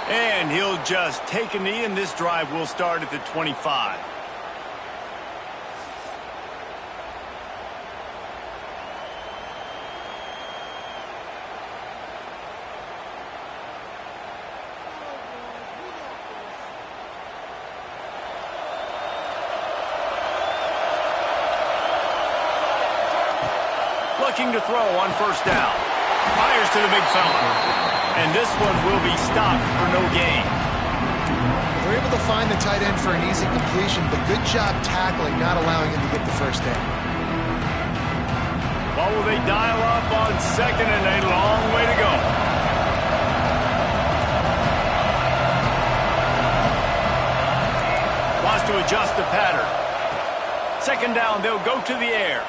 And he'll just take a knee, and this drive will start at the 25. Looking to throw on first down. Fires to the big fella. And this one will be stopped for no gain. They're able to find the tight end for an easy completion, but good job tackling, not allowing him to get the first down. Well, will they dial up on second and a long way to go? Wants to adjust the pattern. Second down, they'll go to the air.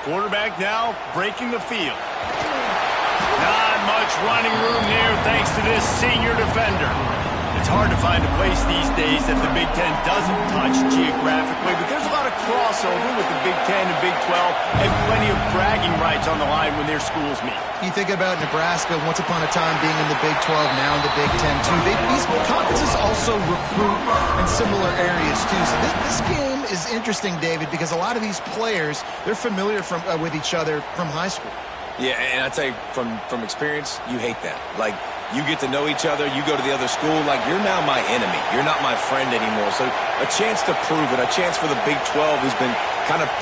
Quarterback now breaking the field. Not much running room there thanks to this senior defender. It's hard to find a place these days that the Big Ten doesn't touch geographically, but there's a lot of crossover with the Big Ten and Big 12 and plenty of bragging rights on the line when their schools meet. You think about Nebraska once upon a time being in the Big 12, now in the Big 10 too. These conferences also recruit in similar areas too. So this game is interesting, David, because a lot of these players, they're familiar with each other from high school. Yeah, and I tell you, from experience, you hate that. Like, you get to know each other, you go to the other school, like, you're now my enemy. You're not my friend anymore. So a chance to prove it, a chance for the Big 12, who's been kind of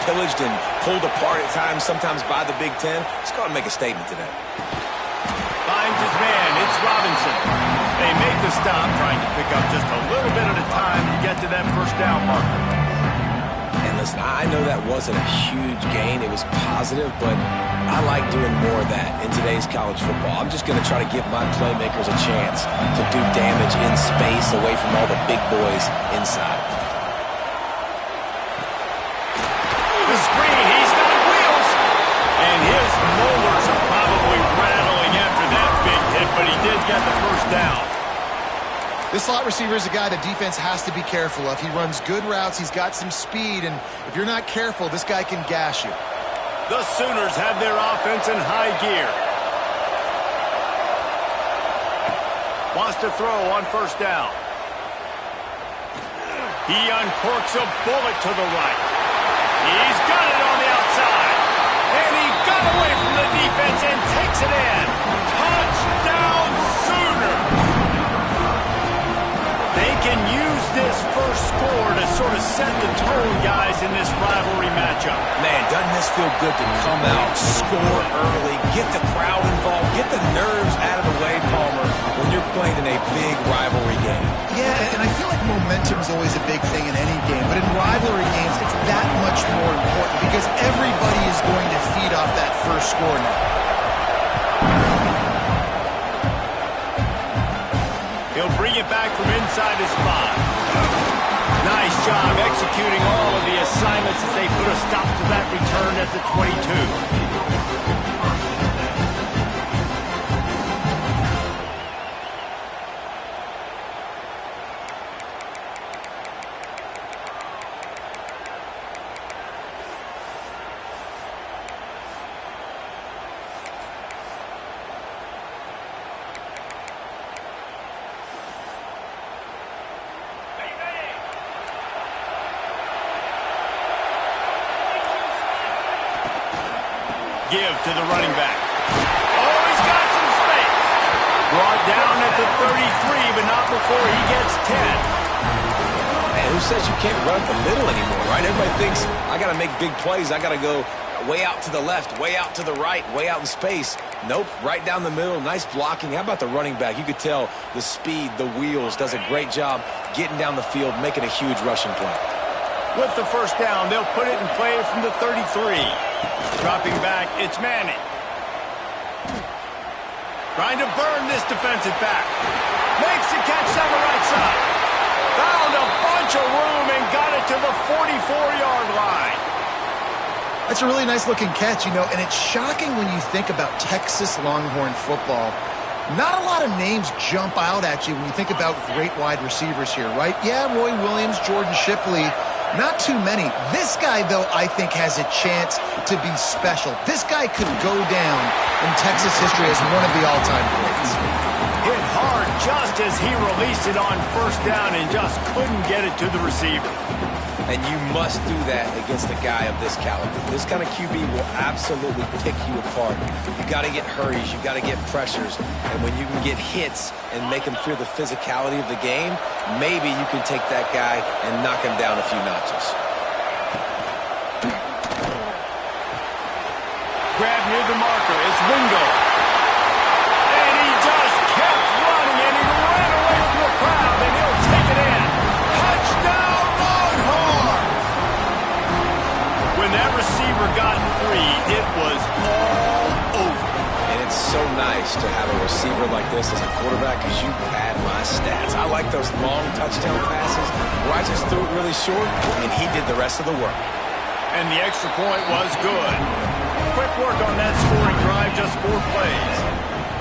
pillaged and pulled apart at times, sometimes by the Big 10. Let's go and make a statement today. Finds his man. It's Robinson. They make the stop, trying to pick up just a little bit at a time to get to that first down marker. And listen, I know that wasn't a huge gain. It was positive, but I like doing more of that in today's college football. I'm just going to try to give my playmakers a chance to do damage in space away from all the big boys inside. The screen, he's got wheels. And his molars are probably rattling after that big hit, but he did get the first down. This slot receiver is a guy the defense has to be careful of. He runs good routes, he's got some speed, and if you're not careful, this guy can gash you. The Sooners have their offense in high gear. Wants to throw on first down. He uncorks a bullet to the right. He's got it on the outside. And he got away from the defense and takes it in. Touchdown Sooners! They can use this first score to sort of set the tone, guys, in this rivalry matchup. Man, doesn't this feel good to come out, score early, get the crowd involved, get the nerves out of the way, Palmer, when you're playing in a big rivalry game. Yeah, and I feel like momentum is always a big thing in any game, but in rivalry games, it's that much more important because everybody is going to feed off that first score now. He'll bring it back from inside his 5. Nice job executing all of the assignments as they put a stop to that return at the 22. Give to the running back. Oh, he's got some space. Brought down at the 33, but not before he gets 10. Man, who says you can't run up the middle anymore, right? Everybody thinks, I got to make big plays. I got to go way out to the left, way out to the right, way out in space. Nope, right down the middle. Nice blocking. How about the running back? You could tell the speed, the wheels, does a great job getting down the field, making a huge rushing play. With the first down, they'll put it in play from the 33. Dropping back, it's Manning. Trying to burn this defensive back. Makes the catch down the right side. Found a bunch of room and got it to the 44-yard line. That's a really nice-looking catch, and it's shocking when you think about Texas Longhorn football. Not a lot of names jump out at you when you think about great wide receivers here, right? Yeah, Roy Williams, Jordan Shipley, not too many. This guy, though, I think has a chance to be special. This guy could go down in Texas history as one of the all-time greats. Hit hard just as he released it on first down and just couldn't get it to the receiver. And you must do that against a guy of this caliber. This kind of QB will absolutely pick you apart. You got to get hurries, you got to get pressures, and when you can get hits and make him feel the physicality of the game, maybe you can take that guy and knock him down a few notches. Grab near the marker. It's Wingo. And he just kept running, and he ran away from the crowd, and he'll take it in. Touchdown, Longhorn! When that receiver got free, it was all over. And it's so nice to have a receiver like this as a quarterback because you pad my stats. I like those long touchdown passes where I just threw it really short, and he did the rest of the work. And the extra point was good. Quick work on that scoring drive, just 4 plays.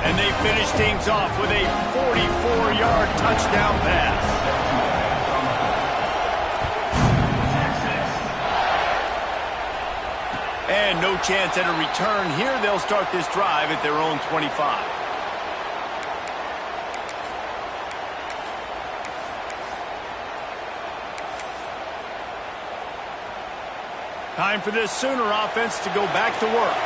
And they finish things off with a 44-yard touchdown pass. And no chance at a return here. They'll start this drive at their own 25. Time for this Sooner offense to go back to work.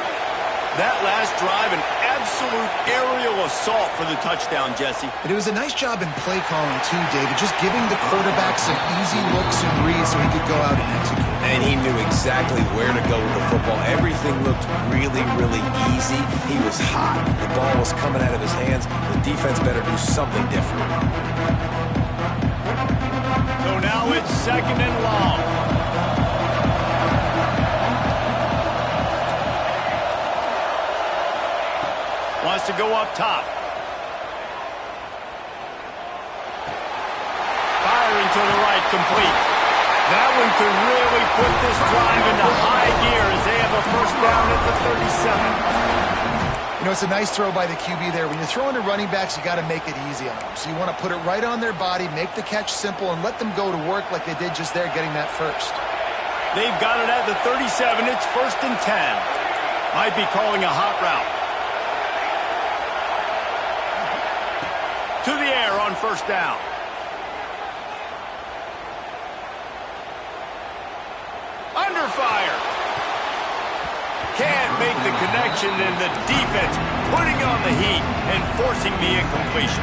That last drive, an absolute aerial assault for the touchdown, Jesse. But it was a nice job in play calling too, David, just giving the quarterback some easy looks and reads so he could go out and execute. And he knew exactly where to go with the football. Everything looked really, really easy. He was hot. The ball was coming out of his hands. The defense better do something different. So now it's 2nd and long. Wants to go up top. Firing to the right, complete. That one could really put this drive into high gear as they have a first down at the 37. You know, it's a nice throw by the QB there. When you're throwing to running backs, you got to make it easy on them. So you want to put it right on their body, make the catch simple, and let them go to work like they did just there, getting that first. They've got it at the 37. It's 1st and 10. Might be calling a hot route. To the air on first down. Under fire. Can't make the connection, and the defense putting on the heat and forcing the incompletion.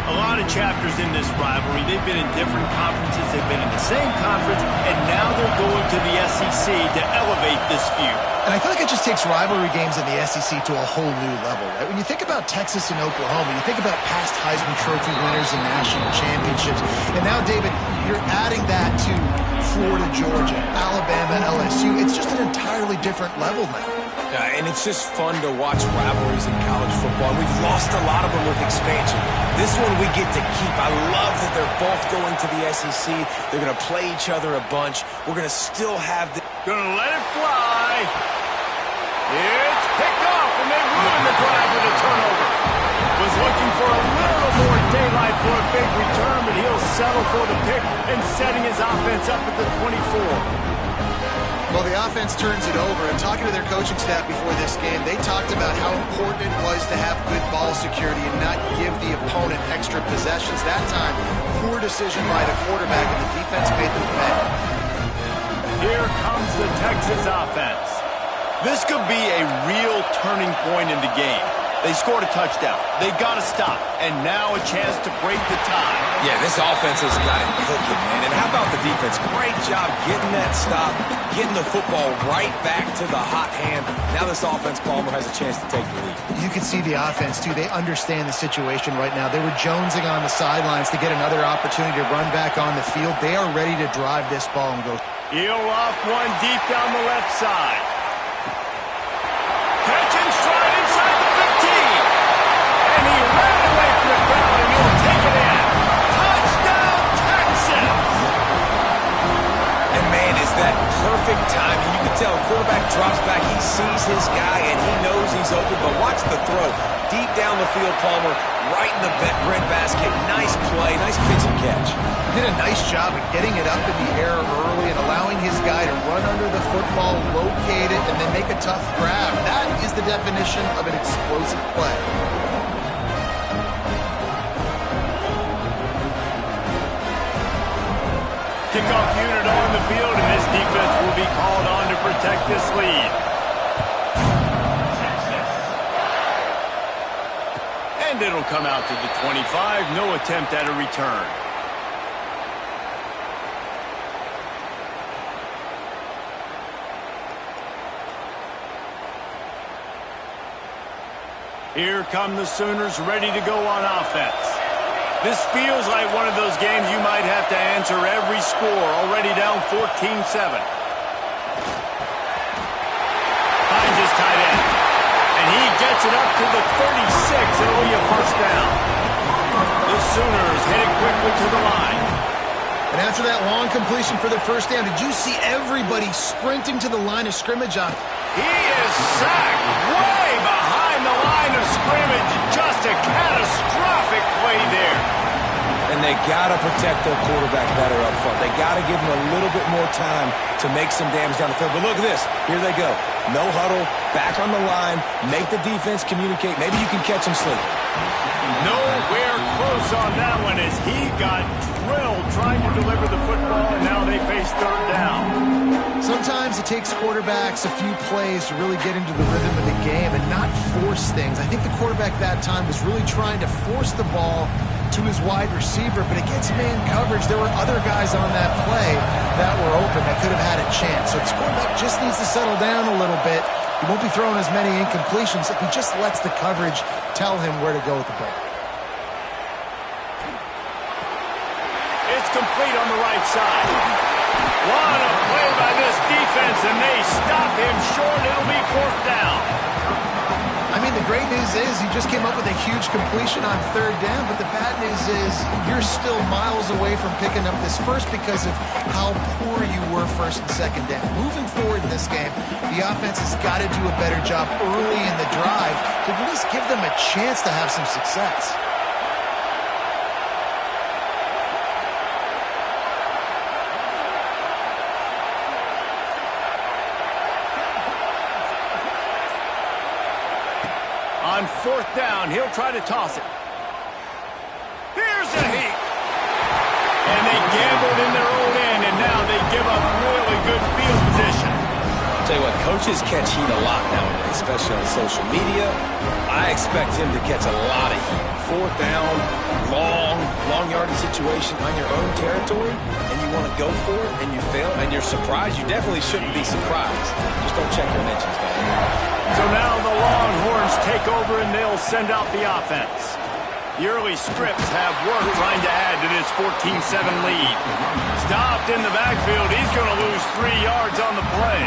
A lot of chapters in this rivalry. They've been in different conferences. They've been in the same conference, and now they're going to the SEC to elevate this feud. And I feel like it just takes rivalry games in the SEC to a whole new level, right? When you think about Texas and Oklahoma, you think about past Heisman Trophy winners and national championships. And now, David, you're adding that to Florida, Georgia, Alabama, LSU. It's just an entirely different level now. And it's just fun to watch rivalries in college football. We've lost a lot of them with expansion. This one we get to keep. I love that they're both going to the SEC. They're going to play each other a bunch. We're going to still have the... Gonna let it fly. It's picked off, and they ruin the drive with a turnover. Was looking for a little more daylight for a big return, but he'll settle for the pick and setting his offense up at the 24. Well, the offense turns it over, and talking to their coaching staff before this game, they talked about how important it was to have good ball security and not give the opponent extra possessions. That time, poor decision by the quarterback, and the defense made them pay. Here comes the Texas offense. This could be a real turning point in the game. They scored a touchdown. They got to stop. And now a chance to break the tie. Yeah, this offense has got it cooking, man. And how about the defense? Great job getting that stop, getting the football right back to the hot hand. Now this offense, Palmer, has a chance to take the lead. You can see the offense, too. They understand the situation right now. They were jonesing on the sidelines to get another opportunity to run back on the field. They are ready to drive this ball and go. Heel off one deep down the left side. Catch and stride inside the 15. And he ran away from the crowd, and he'll take it in. Touchdown, Texas! And, man, is that perfect timing. You can tell quarterback drops back. He sees his guy, and he knows he's open. But watch the throw. Deep down the field, Palmer, right in the breadbasket. Nice play, nice pitch and catch. Did a nice job of getting it up in the air early and allowing his guy to run under the football, locate it, and then make a tough grab. That is the definition of an explosive play. Kickoff unit on the field, and this defense will be called on to protect this lead. And it'll come out to the 25. No attempt at a return. Here come the Sooners ready to go on offense. This feels like one of those games you might have to answer every score, already down 14-7. Finds his tight end. And he gets it up to the 36. It'll be a first down. The Sooners headed quickly to the line. And after that long completion for the first down, did you see everybody sprinting to the line of scrimmage? He is sacked way behind the line of scrimmage. Just a catastrophic play there. And they got to protect their quarterback better up front. They got to give him a little bit more time to make some damage down the field. But look at this. Here they go. No huddle, back on the line, make the defense communicate. Maybe you can catch him sleeping. Nowhere close on that one as he got drilled trying to deliver the football, and now they face third down. Sometimes it takes quarterbacks a few plays to really get into the rhythm of the game and not force things. I think the quarterback that time was really trying to force the ball to his wide receiver, but against man coverage, there were other guys on that play that were open that could have had a chance. So this quarterback just needs to settle down a little bit. He won't be throwing as many incompletions if he just lets the coverage tell him where to go with the ball. It's complete on the right side. What a play by this defense, and they stop him short. It'll be fourth down. I mean, the great news is he just came up with a huge completion on third down, but the bad news is you're still miles away from picking up this first because of how poor you were first and second down. Moving forward in this game, the offense has got to do a better job early in the drive to at least give them a chance to have some success. On fourth down, he'll try to toss it. Here's a heat. And they gambled in their own end, and now they give up really good field position. I'll tell you what, coaches catch heat a lot nowadays, especially on social media. I expect him to catch a lot of heat. Fourth down, long yardage situation on your own territory, and you want to go for it, and you fail, and you're surprised. You definitely shouldn't be surprised. Just don't check your mentions, man. So now the Longhorns take over and they'll send out the offense. The early scripts have work trying to add to this 14-7 lead. Stopped in the backfield. He's going to lose 3 yards on the play.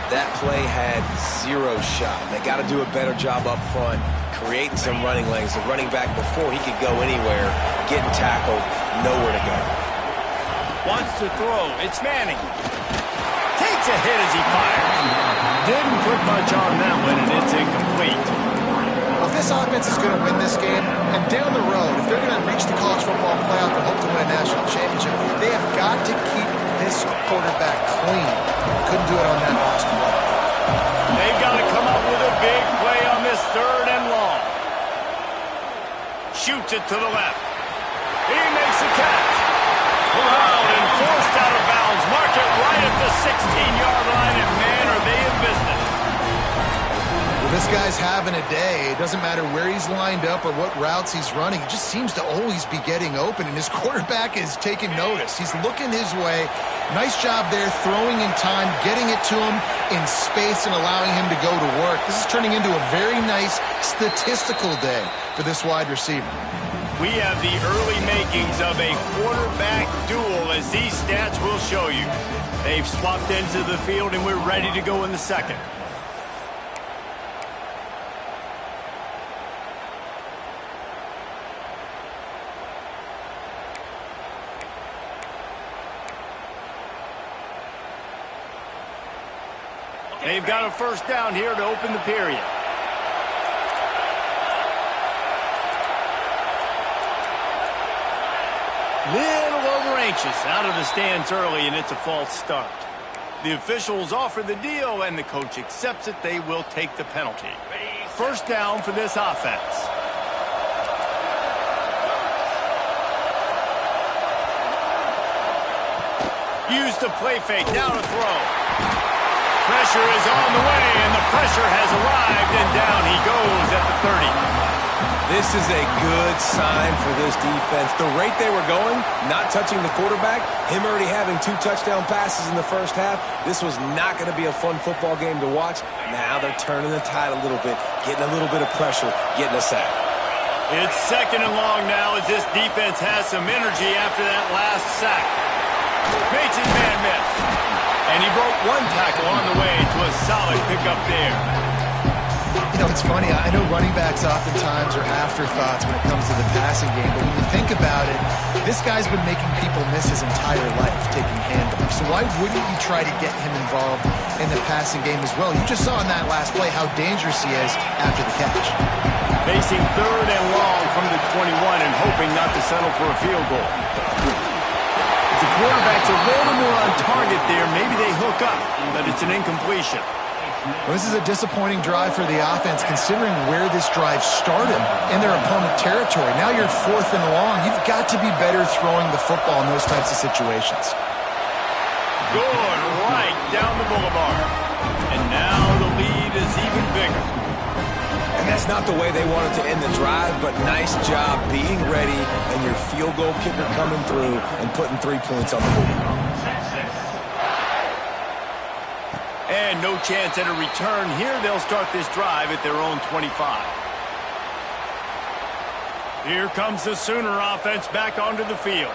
That play had zero shot. They got to do a better job up front, creating some running lanes. The running back, before he could go anywhere, getting tackled, nowhere to go. Wants to throw. It's Manning. Takes a hit as he fires. Didn't put much on that one, and it's incomplete. Well, if this offense is going to win this game, and down the road, if they're going to reach the college football playoff and hope to win a national championship, they have got to keep this quarterback clean. Couldn't do it on that last play. They've got to come up with a big play on this third and long. Shoots it to the left. He makes the catch. Corralled and forced out of bounds. Mark it right at the 16-yard line, and man, are they in business. Well, this guy's having a day. It doesn't matter where he's lined up or what routes he's running. He just seems to always be getting open, and his quarterback is taking notice. He's looking his way. Nice job there, throwing in time, getting it to him in space and allowing him to go to work. This is turning into a very nice statistical day for this wide receiver. We have the early makings of a quarterback duel, as these stats will show you. They've swapped ends of the field, and we're ready to go in the second. They've got a first down here to open the period. Little over anxious out of the stands early, and it's a false start. The officials offer the deal, and the coach accepts it. They will take the penalty. First down for this offense. Use the play fake. Now to throw. Pressure is on the way, and the pressure has arrived, and down he goes at the 30. This is a good sign for this defense. The rate they were going, not touching the quarterback, him already having 2 touchdown passes in the first half, this was not going to be a fun football game to watch. Now they're turning the tide a little bit, getting a little bit of pressure, getting a sack. It's 2nd and long now as this defense has some energy after that last sack. Makes his man miss. And he broke 1 tackle on the way to a solid pickup there. You know, it's funny. I know running backs oftentimes are afterthoughts when it comes to the passing game, but when you think about it, this guy's been making people miss his entire life taking handoffs. So why wouldn't you try to get him involved in the passing game as well? You just saw in that last play how dangerous he is after the catch. Facing 3rd and long from the 21 and hoping not to settle for a field goal. If the quarterback's a little more on target there, maybe they hook up, but it's an incompletion. Well, this is a disappointing drive for the offense considering where this drive started in their opponent territory. Now you're 4th and long. You've got to be better throwing the football in those types of situations. Good, right down the boulevard. And now the lead is even bigger. And that's not the way they wanted to end the drive, but nice job being ready and your field goal kicker coming through and putting 3 points on the board. And no chance at a return here. They'll start this drive at their own 25. Here comes the Sooner offense back onto the field.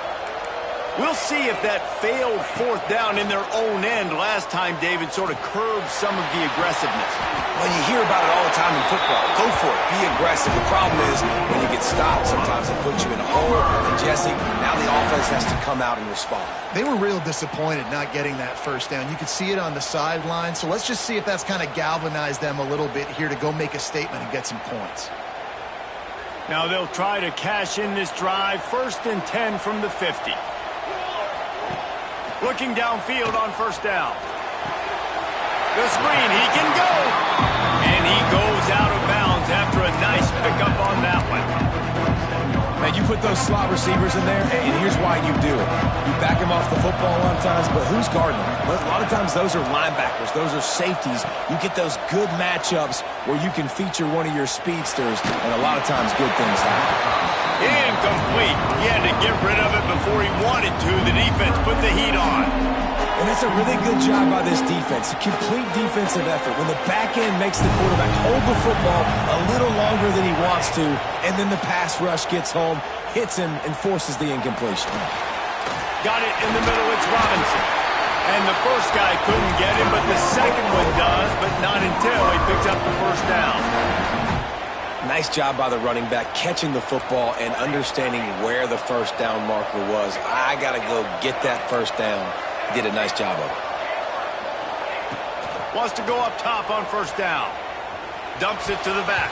We'll see if that failed 4th down in their own end last time, David, sort of curbed some of the aggressiveness. Well, you hear about it all the time in football. Go for it. Be aggressive. The problem is when you get stopped, sometimes it puts you in a hole. And, Jesse, now the offense has to come out and respond. They were real disappointed not getting that 1st down. You could see it on the sideline. So let's just see if that's kind of galvanized them a little bit here to go make a statement and get some points. Now they'll try to cash in this drive. 1st and 10 from the 50. Looking downfield on 1st down. The screen, he can go. And he goes out of bounds after a nice pickup on that one. Man, you put those slot receivers in there, and here's why you do it. You back them off the football a lot of times, but who's guarding them? A lot of times those are linebackers. Those are safeties. You get those good matchups where you can feature one of your speedsters, and a lot of times good things happen. Incomplete. He had to get rid of it before he wanted to. The defense put the heat on. And that's a really good job by this defense. A complete defensive effort. When the back end makes the quarterback hold the football a little longer than he wants to, and then the pass rush gets home, hits him, and forces the incompletion. Got it in the middle. It's Robinson. And the first guy couldn't get him, but the second one does, but not until he picks up the 1st down. Nice job by the running back, catching the football and understanding where the 1st down marker was. I got to go get that 1st down. He did a nice job of it. Wants to go up top on 1st down. Dumps it to the back.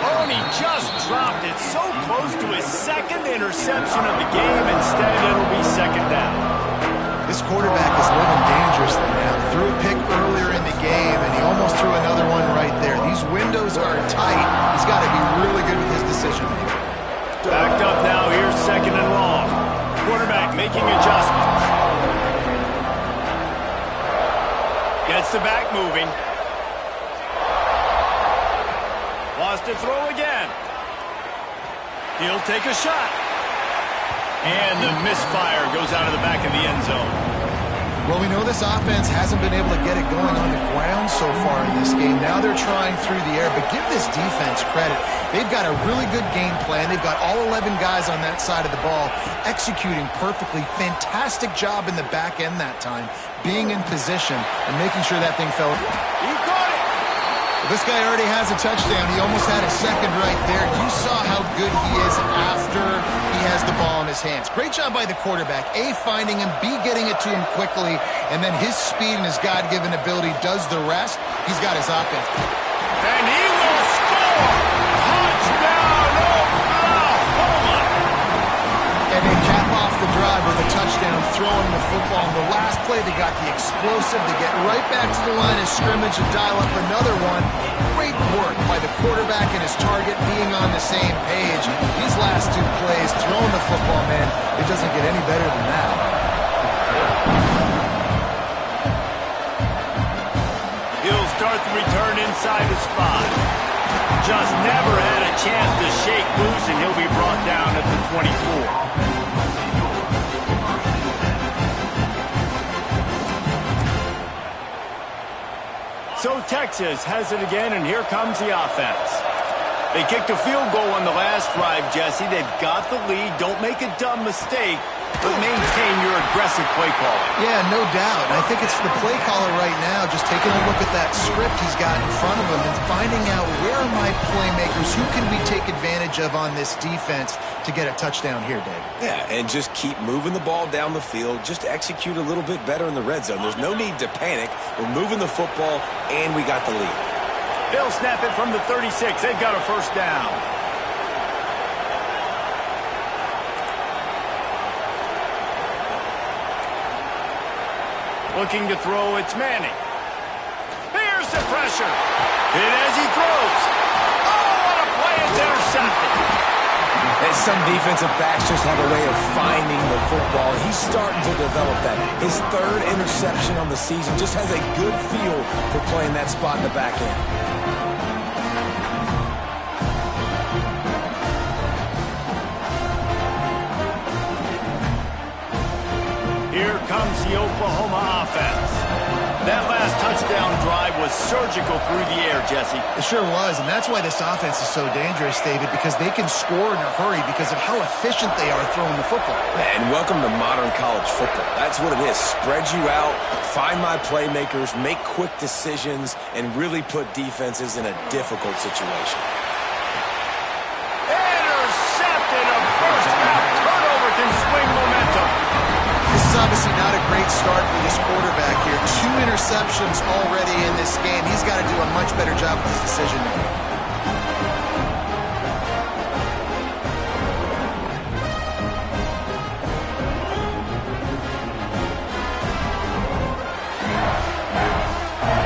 Oh, and he just dropped it so close to his 2nd interception of the game. Instead, it'll be 2nd down. This quarterback is living dangerously now. Threw a pick earlier in the game, and he almost threw another one right there. These windows are tight. He's got to be really good with his decision-making. Backed up now. Here's 2nd and long. Quarterback making adjustments. Gets the back moving. Wants to throw again. He'll take a shot. And the misfire goes out of the back of the end zone. Well, we know this offense hasn't been able to get it going on the ground so far in this game. Now they're trying through the air, but give this defense credit. They've got a really good game plan. They've got all 11 guys on that side of the ball executing perfectly. Fantastic job in the back end that time, being in position and making sure that thing fell. He caught it. This guy already has a touchdown. He almost had a 2nd right there. You saw how good he is after he has the ball in his hands. Great job by the quarterback. A, finding him. B, getting it to him quickly. And then his speed and his God-given ability does the rest. He's got his offense. And he will score. Touchdown, Oklahoma. And they cap off the drive with a touchdown, throwing the football. On the last play, they got the explosive to get right back to the line of scrimmage and dial up another one. Great work by the quarterback and his target being on the same page. These last 2 plays, throwing the football, man, it doesn't get any better than that. return inside his 5. Just never had a chance to shake loose, and he'll be brought down at the 24. So Texas has it again, and here comes the offense. They kicked a field goal on the last drive, Jesse. They've got the lead. Don't make a dumb mistake, but maintain your aggressive play calling. Yeah, no doubt. And I think it's the play caller right now just taking a look at that script he's got in front of him and finding out where are my playmakers, who can we take advantage of on this defense to get a touchdown here, Dave. Yeah, and just keep moving the ball down the field. Just execute a little bit better in the red zone. There's no need to panic. We're moving the football, and we got the lead. They'll snap it from the 36. They've got a first down. Looking to throw, it's Manning. Here's the pressure. Hit as he throws. Oh, what a play. It's intercepted. And some defensive backs just have a way of finding the football. He's starting to develop that. His 3rd interception on the season, just has a good feel for playing that spot in the back end. Here comes the Oklahoma offense. That last touchdown drive was surgical through the air, Jesse. It sure was, and that's why this offense is so dangerous, David, because they can score in a hurry because of how efficient they are throwing the football. And welcome to modern college football. That's what it is. Spread you out, find my playmakers, make quick decisions, and really put defenses in a difficult situation. Intercepted. A first half turnover can swing momentum. This is obviously not a great start for this quarterback here. 2 interceptions already in this game. He's got to do a much better job with his decision making.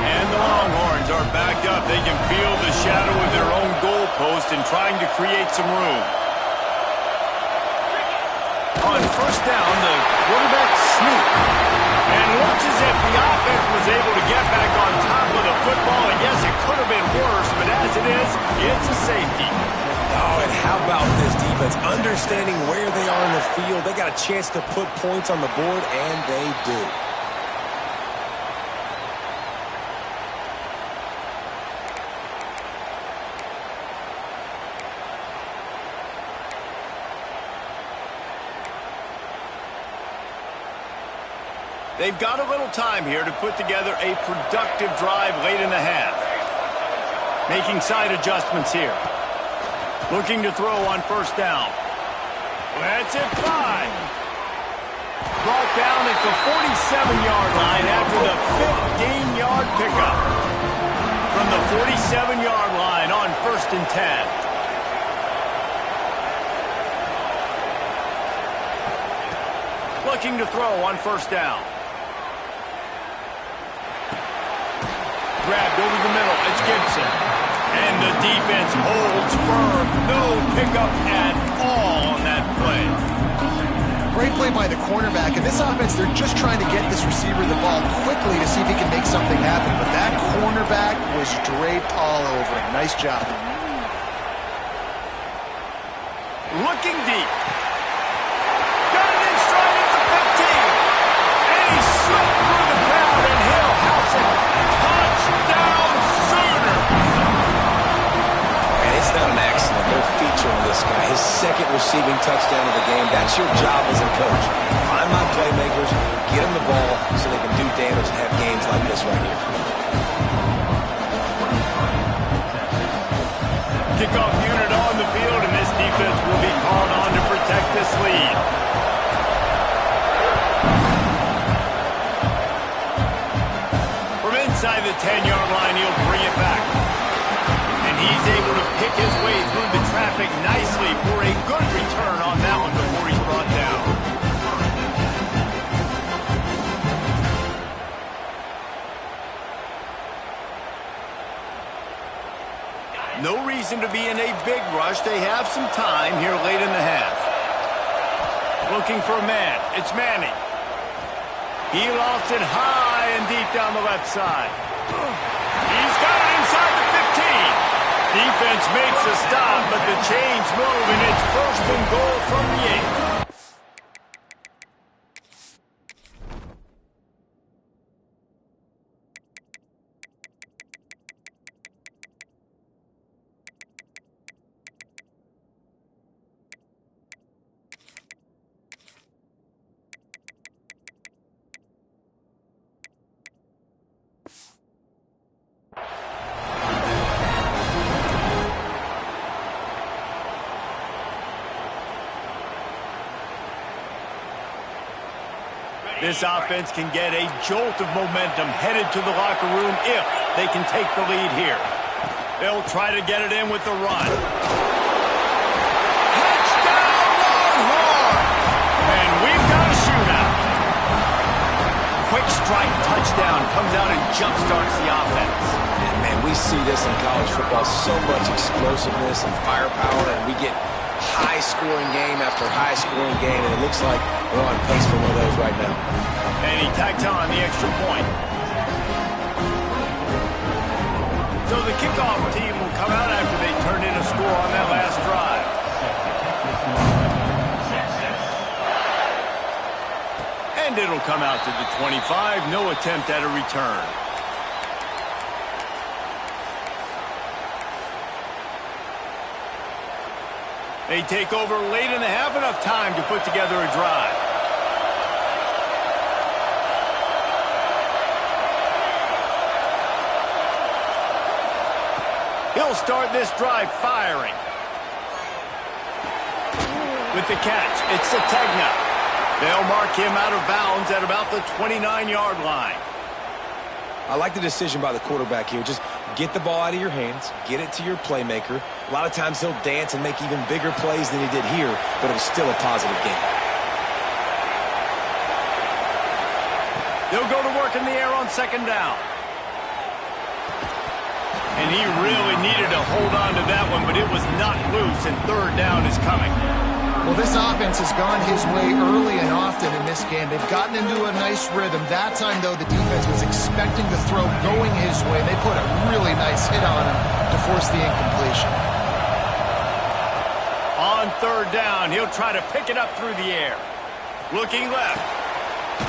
And the Longhorns are backed up. They can feel the shadow of their own goalpost and trying to create some room. On first down, the quarterback sneak. And looks as if the offense was able to get back on top of the football. And yes, it could have been worse, but as it is, it's a safety. Oh, and how about this defense? Understanding where they are in the field. They got a chance to put points on the board, and they do. They've got a little time here to put together a productive drive late in the half. Making side adjustments here. Looking to throw on first down. That's it, 5. Brought down at the 47-yard line after the 15-yard pickup. From the 47-yard line on first and 10. Looking to throw on first down. Grabbed over the middle. It's Gibson. And the defense holds firm. No pickup at all on that play. Great play by the cornerback. And this offense, they're just trying to get this receiver the ball quickly to see if he can make something happen. But that cornerback was draped all over him. Nice job. Looking deep. Got it in stride at the 15. And he slipped through the crowd, and he'll house it. Touchdown Sooner. And it's not an accident. They're featuring this guy. His 2nd receiving touchdown of the game. That's your job as a coach. Find my playmakers, get them the ball so they can do damage and have games like this right here. Kickoff unit on the field, and this defense will be called on to protect this lead. From inside the 10-yard line, he'll bring it back. And he's able to pick his way through the traffic nicely for a good return on that one before he's brought down. No reason to be in a big rush. They have some time here late in the half. Looking for a man. It's Manning. He lofts it high and deep down the left side. He's got it inside the 15. Defense makes a stop, but the chains move, and it's first and goal from the 8. This offense can get a jolt of momentum headed to the locker room if they can take the lead here. They'll try to get it in with the run. Touchdown, Longhorn! And we've got a shootout. Quick strike touchdown comes out and jumpstarts the offense. And man, we see this in college football, so much explosiveness and firepower, and we get high-scoring game after high-scoring game, and it looks like we're on pace for one of those right now. And he tacks on the extra point. So the kickoff team will come out after they turned in a score on that last drive. And it'll come out to the 25. No attempt at a return. They take over late in the half, enough time to put together a drive. He'll start this drive firing. With the catch, it's Sategna. They'll mark him out of bounds at about the 29-yard line. I like the decision by the quarterback here. Just get the ball out of your hands, get it to your playmaker. A lot of times he'll dance and make even bigger plays than he did here, but it was still a positive game. They'll go to work in the air on second down. And he really needed to hold on to that one, but it was not loose, and third down is coming. Well, this offense has gone his way early and often in this game. They've gotten into a nice rhythm. That time, though, the defense was expecting the throw going his way. They put a really nice hit on him to force the incompletion. On third down, he'll try to pick it up through the air. Looking left.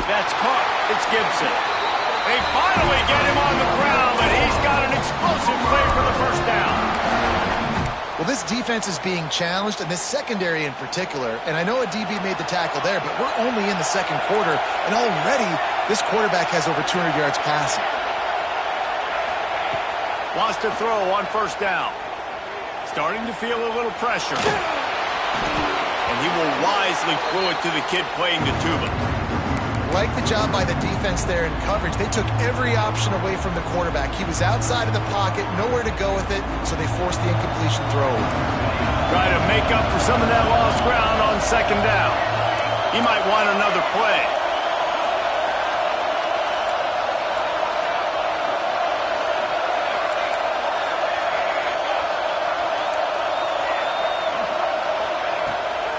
That's caught. It's Gibson. They finally get him on the ground, but he's got an explosive play for the first down. Well, this defense is being challenged, and this secondary in particular. And I know a DB made the tackle there, but we're only in the second quarter, and already this quarterback has over 200 yards passing. Wants to throw on first down. Starting to feel a little pressure. And he will wisely throw it to the kid playing the tuba. Like the job by the defense there in coverage. They took every option away from the quarterback. He was outside of the pocket, nowhere to go with it, so they forced the incompletion throw. Try to make up for some of that lost ground on second down. He might want another play.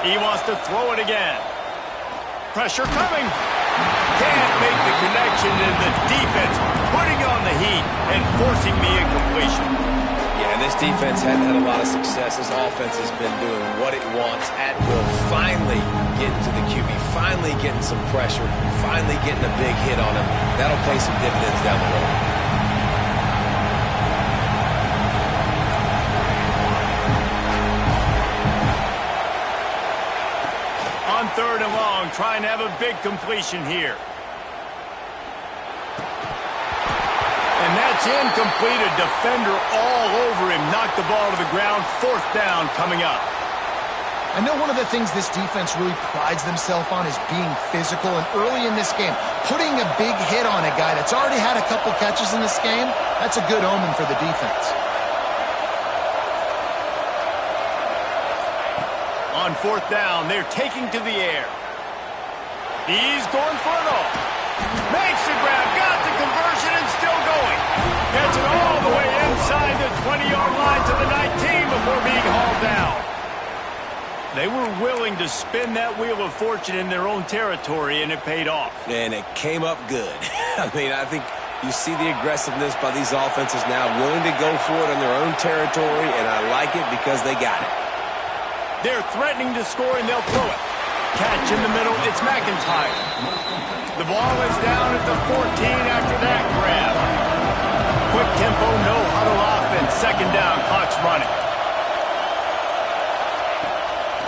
He wants to throw it again. Pressure coming. Can't make the connection, and the defense putting on the heat and forcing the incompletion. Yeah, this defense hadn't had a lot of success. This offense has been doing what it wants at will. Finally getting to the QB, finally getting some pressure, finally getting a big hit on him. That'll pay some dividends down the road. On third and long, trying to have a big completion here. And that's incomplete. A defender all over him. Knocked the ball to the ground. Fourth down coming up. I know one of the things this defense really prides themselves on is being physical, and early in this game, putting a big hit on a guy that's already had a couple catches in this game, that's a good omen for the defense. On fourth down, they're taking to the air. He's going for it all. Makes the grab, got the conversion, and still going. Gets it all the way inside the 20-yard line to the 19 before being hauled down. They were willing to spin that wheel of fortune in their own territory, and it paid off. And it came up good. I mean, I think You see the aggressiveness by these offenses now, willing to go for it on their own territory, and I like it because they got it. They're threatening to score, and they'll throw it. Catch in the middle, it's McIntyre. The ball is down at the 14 after that grab. Quick tempo, no huddle offense. Second down, clock's running.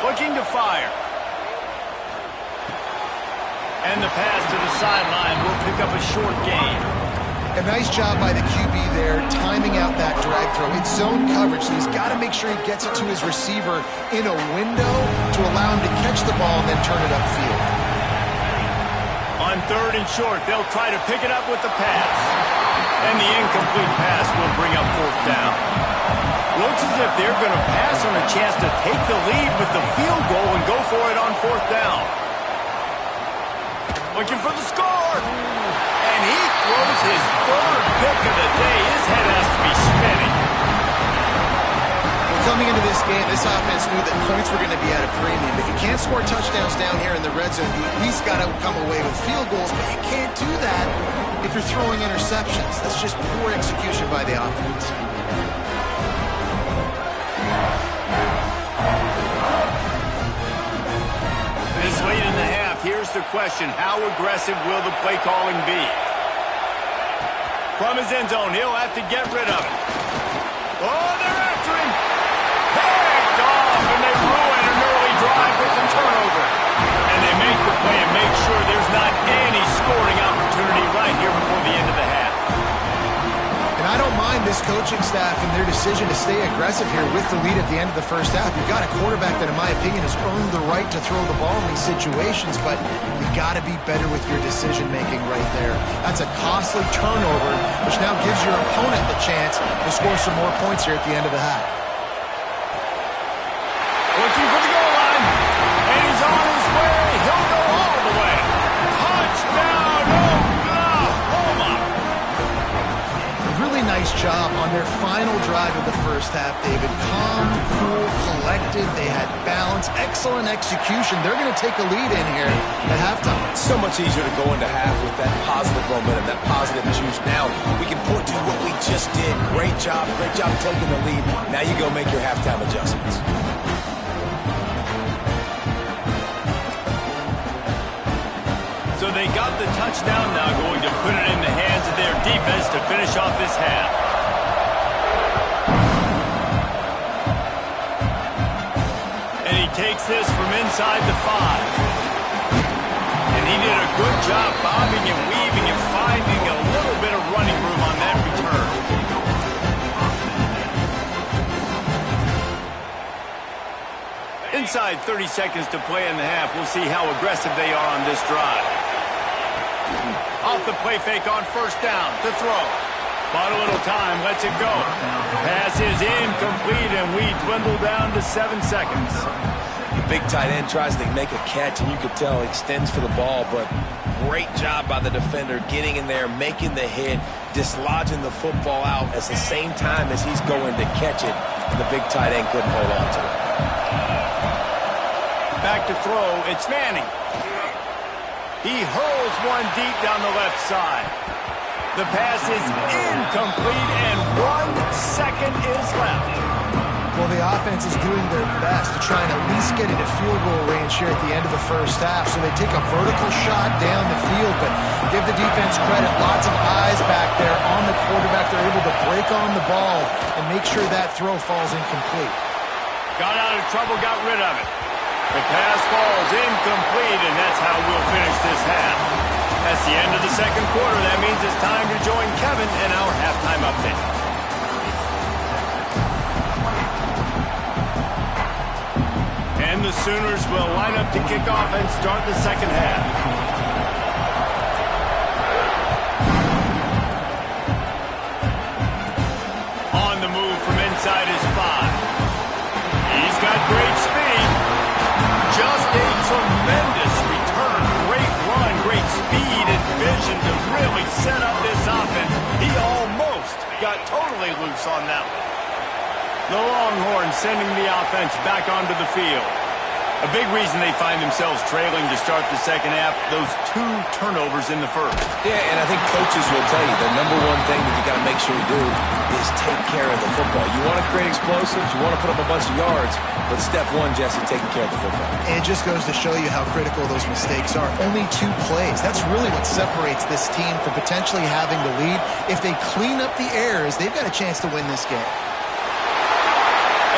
Looking to fire. And the pass to the sideline will pick up a short gain. A nice job by the QB there, timing out that drag throw. It's zone coverage, so he's got to make sure he gets it to his receiver in a window to allow him to catch the ball and then turn it upfield. On third and short, they'll try to pick it up with the pass. And the incomplete pass will bring up fourth down. Looks as if they're going to pass on a chance to take the lead with the field goal and go for it on fourth down. Looking for the score. And he throws his third pick of the day. His head has to be spinning. Well, coming into this game, this offense knew that points were going to be at a premium. If you can't score touchdowns down here in the red zone, you at least got to come away with field goals, but you can't do that if you're throwing interceptions. That's just poor execution by the offense. This late in the half, here's the question. How aggressive will the play calling be? From his end zone, he'll have to get rid of it. Oh, they're after him. Picked off, and they ruin an early drive with the turnover. And they make the play and make sure there's not any scoring opportunity right here before the end of the half. And I don't mind this coaching staff and their decision to stay aggressive here with the lead at the end of the first half. You've got a quarterback that, in my opinion, has earned the right to throw the ball in these situations, but you've got to be better with your decision-making right there. That's a costly turnover, which now gives your opponent the chance to score some more points here at the end of the half. Looking for the goal line, and he's on his way. He'll go all the way. Touchdown, Oklahoma! Really nice job on their final drive of the first half, David. Calm, cool, collected. They had balance, excellent execution. They're going to take a lead in here at halftime. It's so much easier to go into half with that positive momentum, that positive juice. Now we can point to what we just did. Great job taking the lead. Now you go make your halftime adjustments. So they got the touchdown, now going to put it in the hands of their defense to finish off this half. And he takes this from inside the 5. And he did a good job bobbing and weaving and finding a little bit of running room on that return. Inside 30 seconds to play in the half. We'll see how aggressive they are on this drive. Off the play fake on first down to throw. Bought a little time, lets it go. Pass is incomplete, and we dwindle down to 7 seconds. The big tight end tries to make a catch, and you could tell he extends for the ball, but great job by the defender getting in there, making the hit, dislodging the football out at the same time as he's going to catch it. The big tight end couldn't hold on to it. Back to throw, it's Manning. He hurls one deep down the left side. The pass is incomplete, and 1 second is left. Well, the offense is doing their best to try and at least get into field goal range here at the end of the first half. So they take a vertical shot down the field, but give the defense credit. Lots of eyes back there on the quarterback. They're able to break on the ball and make sure that throw falls incomplete. Got out of trouble, got rid of it. The pass falls incomplete, and that's how we'll finish this half. That's the end of the second quarter. That means it's time to join Kevin in our halftime update. And the Sooners will line up to kick off and start the second half. On the move from inside his 5. He's got great speed. Just a tremendous return. Great run, great speed and vision to really set up this offense. He almost got totally loose on that one. The Longhorns sending the offense back onto the field. A big reason they find themselves trailing to start the second half, those 2 turnovers in the first. Yeah, and I think coaches will tell you the number one thing that you got to make sure you do is take care of the football. You want to create explosives, you want to put up a bunch of yards, but step one, Jesse, taking care of the football. And it just goes to show you how critical those mistakes are. Only 2 plays. That's really what separates this team from potentially having the lead. If they clean up the errors, they've got a chance to win this game.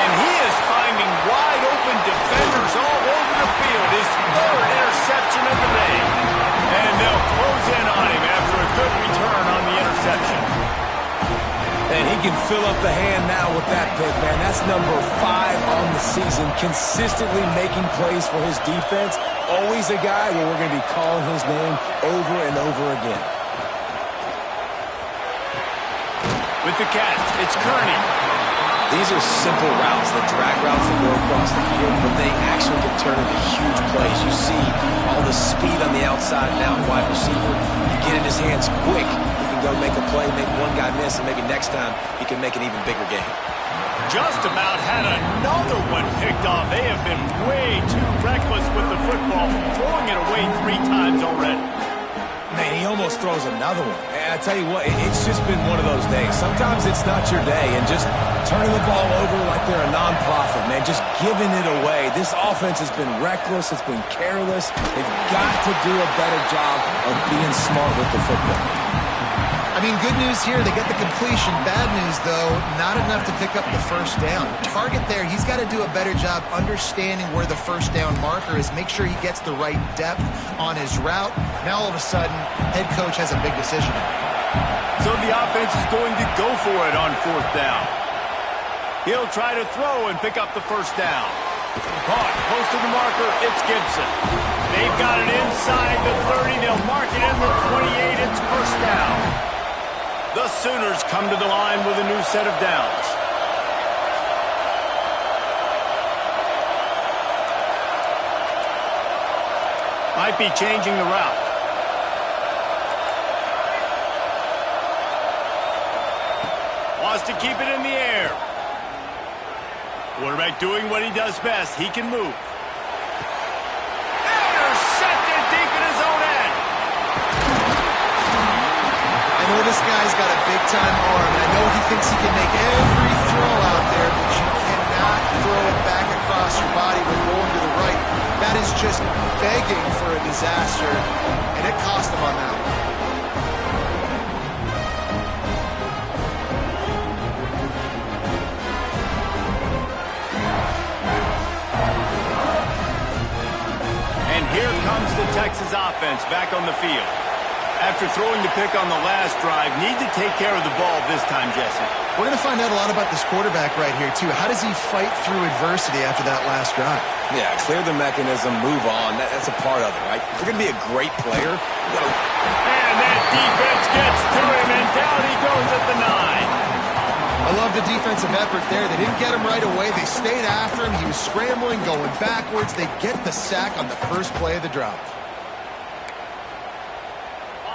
And he is finding wide open defenders all over the field. His 3rd interception of the day. And they'll close in on him after a good return on the interception. And he can fill up the hand now with that pick, man. That's number 5 on the season, consistently making plays for his defense. Always a guy where we're going to be calling his name over and over again. With the catch, it's Kearney. These are simple routes, the drag routes that go across the field, but they actually can turn into huge plays. You see all the speed on the outside now, wide receiver. You get in his hands quick, he can go make a play, make one guy miss, and maybe next time he can make an even bigger game. Just about had another one picked off. They have been way too reckless with the football, throwing it away 3 times already. Man, he almost throws another one. And I tell you what, it's just been one of those days. Sometimes it's not your day, and just turning the ball over like they're a non-profit, man, just giving it away. This offense has been reckless. It's been careless. They've got to do a better job of being smart with the football. I mean, good news here, they get the completion. Bad news, though, not enough to pick up the first down. Target there, he's got to do a better job understanding where the first down marker is, make sure he gets the right depth on his route. Now, all of a sudden, head coach has a big decision. So the offense is going to go for it on 4th down. He'll try to throw and pick up the first down. Caught close to the marker, it's Gibson. They've got it inside the 30. They'll mark it in the 28. It's first down. The Sooners come to the line with a new set of downs. Might be changing the route. Wants to keep it in the air. Quarterback doing what he does best. He can move. Intercepted deep in his own end. I know this guy's got a big-time arm. I know he thinks he can make every throw out there, but you cannot throw it back across your body when going to the right. That is just begging for a disaster, and it cost him on that one. And here comes the Texas offense back on the field. After throwing the pick on the last drive, need to take care of the ball this time, Jesse. We're going to find out a lot about this quarterback right here, too. How does he fight through adversity after that last drive? Yeah, clear the mechanism, move on. That's a part of it, right? If you're going to be a great player, you got to... And that defense gets to him, and down he goes at the 9. I love the defensive effort there. They didn't get him right away. They stayed after him. He was scrambling, going backwards. They get the sack on the first play of the drive.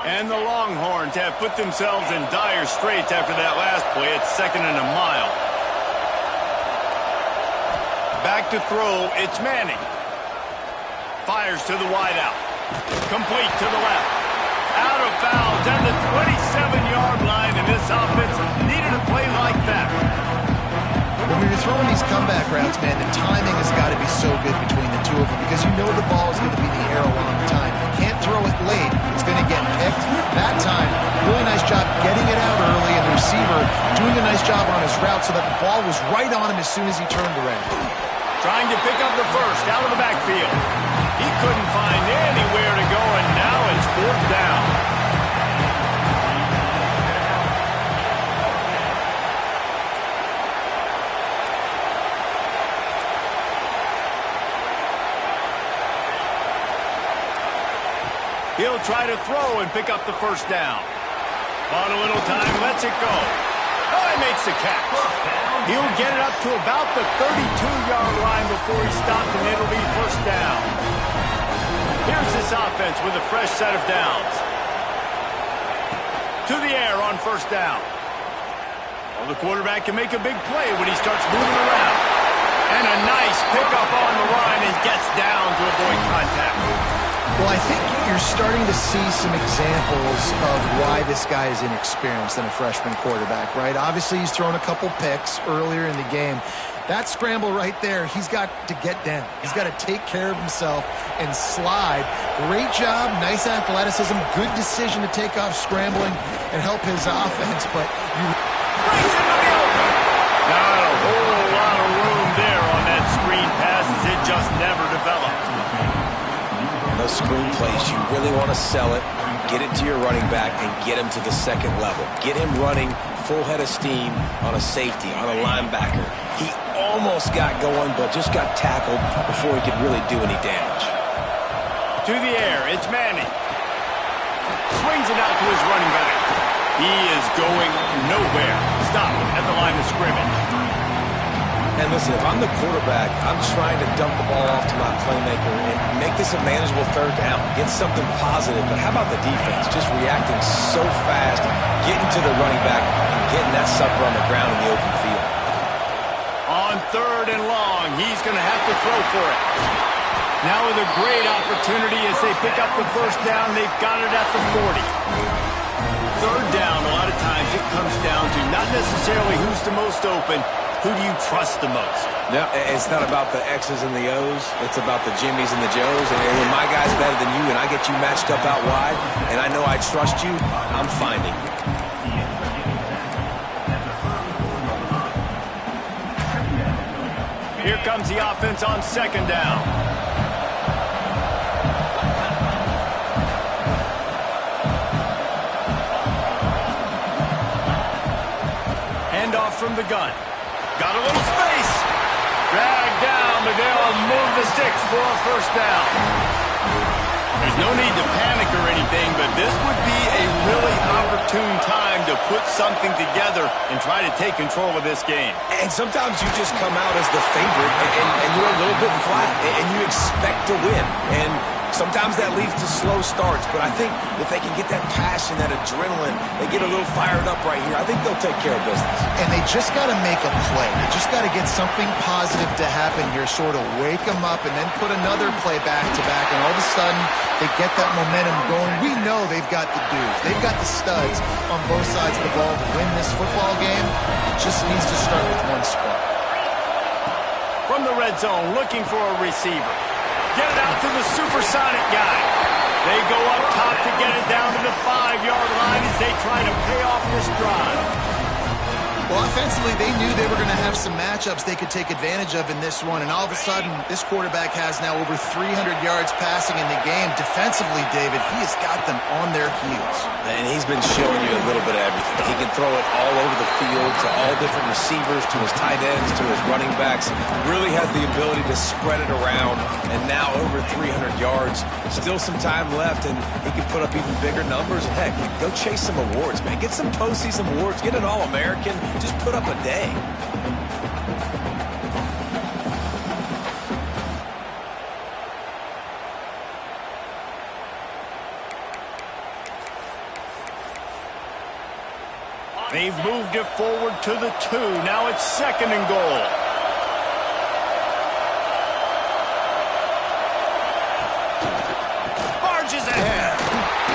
And the Longhorns have put themselves in dire straits after that last play. It's 2nd and a mile. Back to throw, it's Manning. Fires to the wideout. Complete to the left. Out of bounds at the 27-yard line, and this offense needed a play like that. When you're throwing these comeback routes, man, the timing has got to be so good between the two of them because you know the ball is going to be in the air a long time. You can't throw it late. It's going to get picked. That time, really nice job getting it out early, and the receiver doing a nice job on his route so that the ball was right on him as soon as he turned around. Trying to pick up the first out of the backfield. He couldn't find anywhere to go, and now it's 4th down. He'll try to throw and pick up the first down. On a little time, lets it go. Oh, he makes the catch. He'll get it up to about the 32-yard line before he stopped, and it'll be first down. Here's this offense with a fresh set of downs. To the air on first down. Well, the quarterback can make a big play when he starts moving around. And a nice pickup on the run and gets down to avoid contact. Well, I think you're starting to see some examples of why this guy is inexperienced than a freshman quarterback, right? Obviously, he's thrown a couple picks earlier in the game. That scramble right there, he's got to get down. He's got to take care of himself and slide. Great job, nice athleticism, good decision to take off scrambling and help his offense, but you... Brings him to the open. Not a whole lot of room there on that screen pass as it just never developed. Those screen plays, you really want to sell it, get it to your running back, and get him to the second level. Get him running full head of steam on a safety, on a linebacker. He almost got going, but just got tackled before he could really do any damage. To the air, it's Manning. Swings it out to his running back. He is going nowhere. Stop at the line of scrimmage. And listen, if I'm the quarterback, I'm trying to dump the ball off to my playmaker and make this a manageable third down. Get something positive. But how about the defense? Just reacting so fast, getting to the running back, and getting that sucker on the ground in the open field. On third and long, he's going to have to throw for it. Now with a great opportunity as they pick up the first down, they've got it at the 40. Third down, a lot of times it comes down to not necessarily who's the most open, who do you trust the most? No, it's not about the X's and the O's. It's about the Jimmies and the Joes. And when my guy's better than you and I get you matched up out wide and I know I trust you, I'm finding you. Here comes the offense on second down. Handoff from the gun. Got a little space. Dragged down, but they'll move the sticks for a first down. There's no need to panic or anything, but this would be a really opportune time to put something together and try to take control of this game. And sometimes you just come out as the favorite and you're a little bit flat and you expect to win. And sometimes that leads to slow starts, but I think if they can get that passion, that adrenaline, they get a little fired up right here, I think they'll take care of business. And they just got to make a play. They just got to get something positive to happen here, sort of wake them up and then put another play back-to-back, and all of a sudden they get that momentum going. We know they've got the dudes. They've got the studs on both sides of the ball to win this football game. It just needs to start with one spark. From the red zone, looking for a receiver. Get it out to the supersonic guy. They go up top to get it down to the 5-yard line as they try to pay off this drive. Well, offensively, they knew they were going to have some matchups they could take advantage of in this one, and all of a sudden, this quarterback has now over 300 yards passing in the game. Defensively, David, he has got them on their heels. And he's been showing you a little bit of everything. He can throw it all over the field to all different receivers, to his tight ends, to his running backs. Really has the ability to spread it around, and now over 300 yards. Still some time left, and he can put up even bigger numbers. And heck, go chase some awards, man. Get some postseason awards. Get an All-American. Just put up a day. They've moved it forward to the 2. Now it's second and goal. Barges ahead.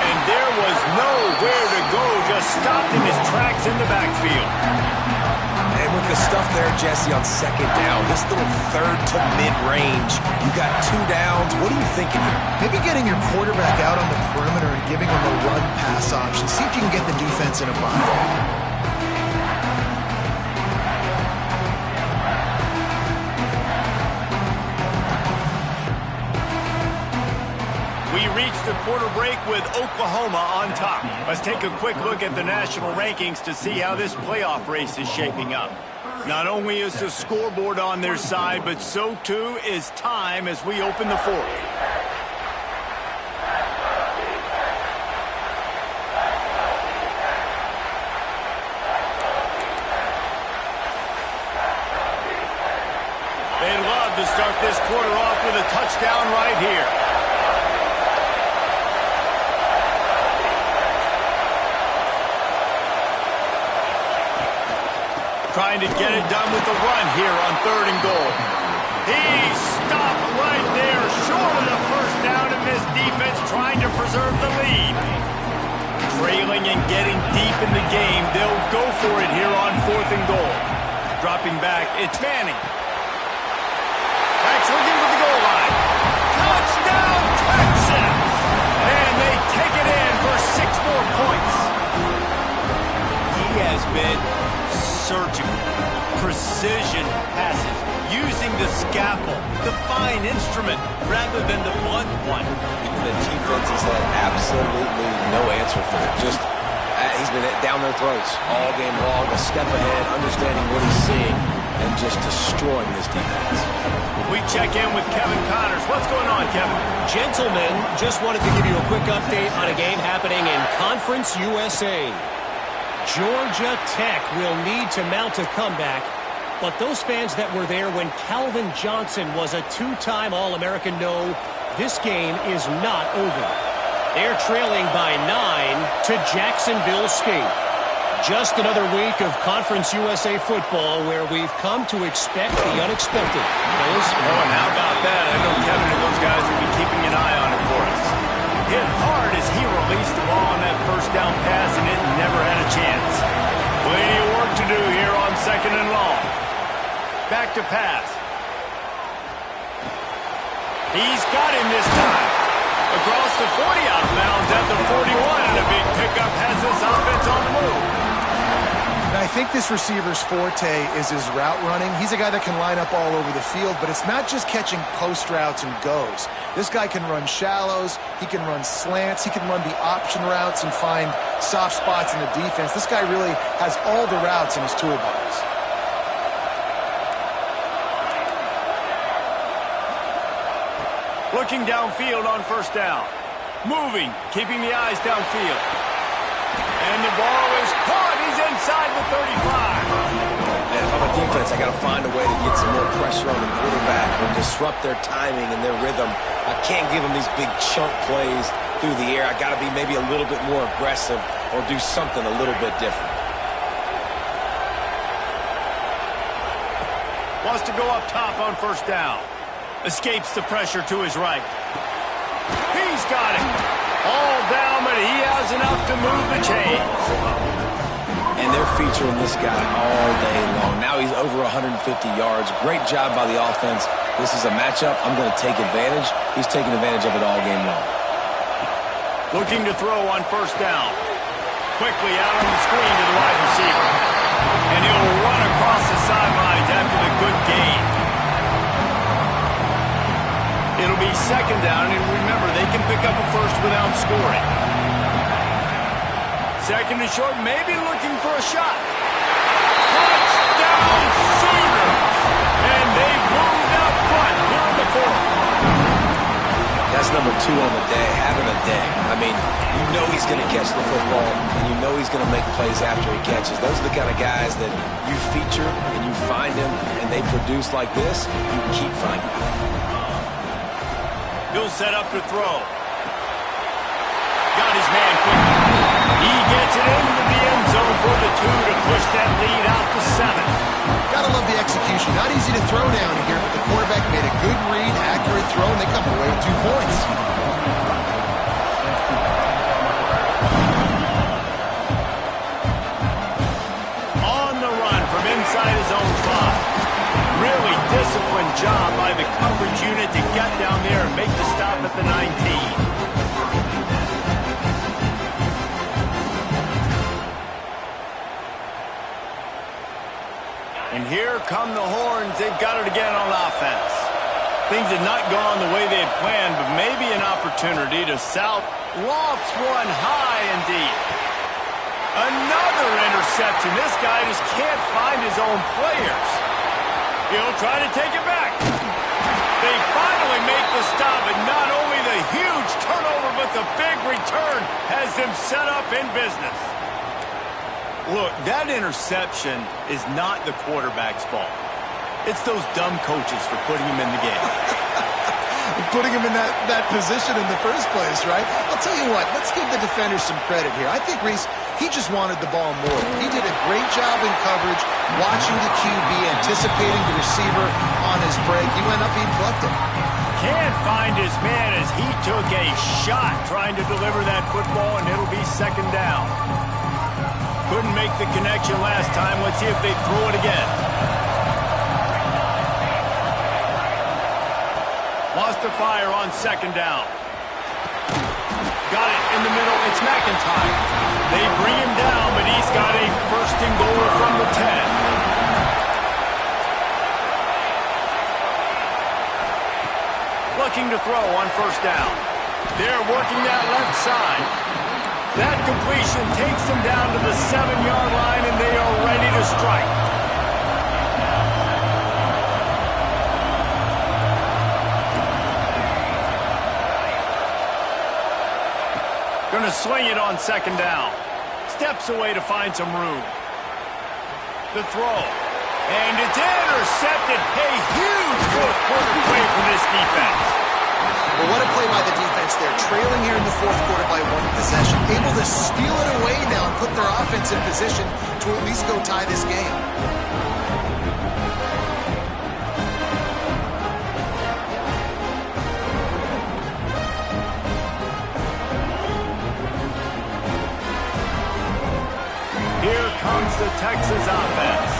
And there was nowhere to go. Just stopped in his tracks in the backfield. And with the stuff there, Jesse, on second down, this little third to mid-range, you got 2 downs. What are you thinking here? Maybe getting your quarterback out on the perimeter and giving him a run-pass option. See if you can get the defense in a bind. We reach the quarter break with Oklahoma on top. Let's take a quick look at the national rankings to see how this playoff race is shaping up. Not only is the scoreboard on their side, but so too is time as we open the fourth. They'd love to start this quarter off with a touchdown right here. Trying to get it done with the run here on third and goal. He stopped right there, short of the first down, and this defense trying to preserve the lead. Trailing and getting deep in the game, they'll go for it here on 4th and goal. Dropping back, it's Manning. Back's looking for the goal line. Touchdown, Texans! And they take it in for 6 more points. He has been surgical. Precision passes, using the scalpel, the fine instrument, rather than the blunt one. The defense has had absolutely no answer for it. Just, he's been down their throats all game long, a step ahead, understanding what he's seeing, and just destroying this defense. We check in with Kevin Connors. What's going on, Kevin? Gentlemen, just wanted to give you a quick update on a game happening in Conference USA. Georgia Tech will need to mount a comeback, but those fans that were there when Calvin Johnson was a 2-time All-American know this game is not over. They're trailing by 9 to Jacksonville State. Just another week of Conference USA football where we've come to expect the unexpected. Fellas? Oh, and how about that? I know Kevin and those guys will be keeping an eye on it for us. Hit hard as he released the ball on that first down pass, and it never had a chance. Plenty of work to do here on 2nd and long. Back to pass. He's got him this time. Across the 40, out of bounds at the 41, and a big pickup has this offense on the move. And I think this receiver's forte is his route running. He's a guy that can line up all over the field, but it's not just catching post routes and goes. This guy can run shallows, he can run slants, he can run the option routes and find soft spots in the defense. This guy really has all the routes in his toolbox. Looking downfield on 1st down. Moving, keeping the eyes downfield. And the ball is caught. He's inside the 35. And if I'm a defense, I got to find a way to get some more pressure on the quarterback or disrupt their timing and their rhythm. I can't give them these big chunk plays through the air. I got to be maybe a little bit more aggressive or do something a little bit different. Wants to go up top on 1st down. Escapes the pressure to his right. He's got it. All down, but he has enough to move the chains. And they're featuring this guy all day long. Now he's over 150 yards. Great job by the offense. This is a matchup. I'm going to take advantage. He's taking advantage of it all game long. Looking to throw on 1st down. Quickly out on the screen to the wide receiver. And he'll run across the sidelines after the good gain. It'll be 2nd down, and remember, they can pick up a first without scoring. 2nd and short, maybe looking for a shot. Touchdown, Sooners! And they've moved up front here in the 4th. That's number 2 on the day, having a day. I mean, you know he's going to catch the football, and you know he's going to make plays after he catches. Those are the kind of guys that you feature, and you find them, and they produce like this, you keep finding them. He'll set up to throw. Got his man quickly. He gets it into the end zone for the 2 to push that lead out to 7. Gotta love the execution. Not easy to throw down here, but the quarterback made a good read, accurate throw, and they come away with 2 points. On the run from inside his own 5. Really disciplined job by the coverage unit to get down there and make the stop at the 19. And here come the horns. They've got it again on offense. Things had not gone the way they had planned, but maybe an opportunity to South lofts one high and deep. Another interception. This guy just can't find his own players. He'll try to take it back. They finally make the stop, and not only the huge turnover, but the big return has them set up in business. Look, that interception is not the quarterback's fault. It's those dumb coaches for putting him in the game. putting him in that position in the first place, right? I'll tell you what, let's give the defenders some credit here. I think Reese, he just wanted the ball more. He did a great job in coverage, watching the QB, anticipating the receiver on his break. He went up, he plucked it. Can't find his man as he took a shot trying to deliver that football, and it'll be second down. Couldn't make the connection last time. Let's see if they throw it again. Lost the fire on second down. Got it in the middle. It's McIntyre. They bring him down, but he's got a first and goal from the 10. Looking to throw on first down. They're working that left side. That completion takes them down to the 7-yard line, and they are ready to strike. Going to swing it on second down. Steps away to find some room. The throw. And it's intercepted. A huge fourth quarter play from this defense. Well, what a play by the defense there. Trailing here in the fourth quarter by one possession. Able to steal it away now and put their offense in position to at least go tie this game. Here comes the Texas offense.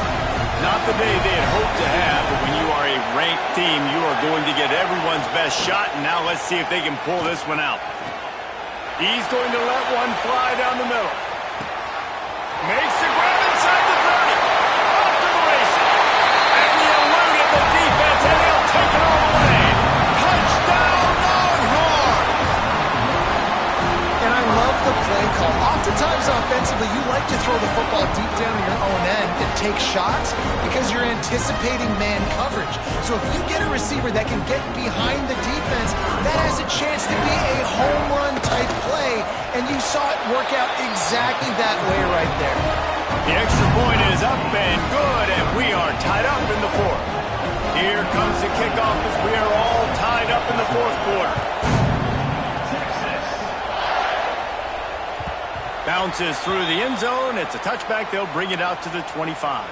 Not the day they had hoped to have, but when you are a ranked team, you are going to get everyone's best shot, and now let's see if they can pull this one out. He's going to let one fly down the middle. Makes the grab inside the 30. Off to the races. And he eluded the defense, and he'll take it all the way. Touchdown, Longhorn! And I love the play call. Oftentimes offensively, you like to throw the football deep down in your own end and take shots because you're anticipating man coverage. So if you get a receiver that can get behind the defense, that has a chance to be a home run type play, and you saw it work out exactly that way right there. The extra point is up and good, and we are tied up in the fourth. Here comes the kickoff as we are all tied up in the fourth quarter. Bounces through the end zone. It's a touchback. They'll bring it out to the 25.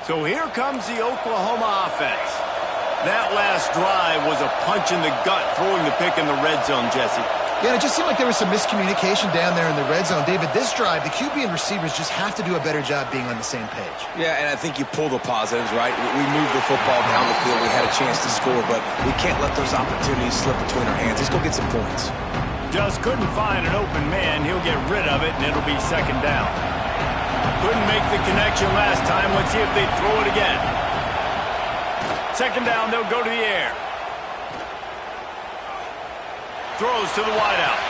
So here comes the Oklahoma offense. That last drive was a punch in the gut, throwing the pick in the red zone, Jesse. Yeah, it just seemed like there was some miscommunication down there in the red zone. David, this drive, the QB and receivers just have to do a better job being on the same page. Yeah, and I think you pull the positives, right? We moved the football down the field. We had a chance to score, but we can't let those opportunities slip between our hands. Let's go get some points. Just couldn't find an open man. He'll get rid of it, and it'll be second down. Couldn't make the connection last time. Let's see if they throw it again. Second down, they'll go to the air. Throws to the wideout.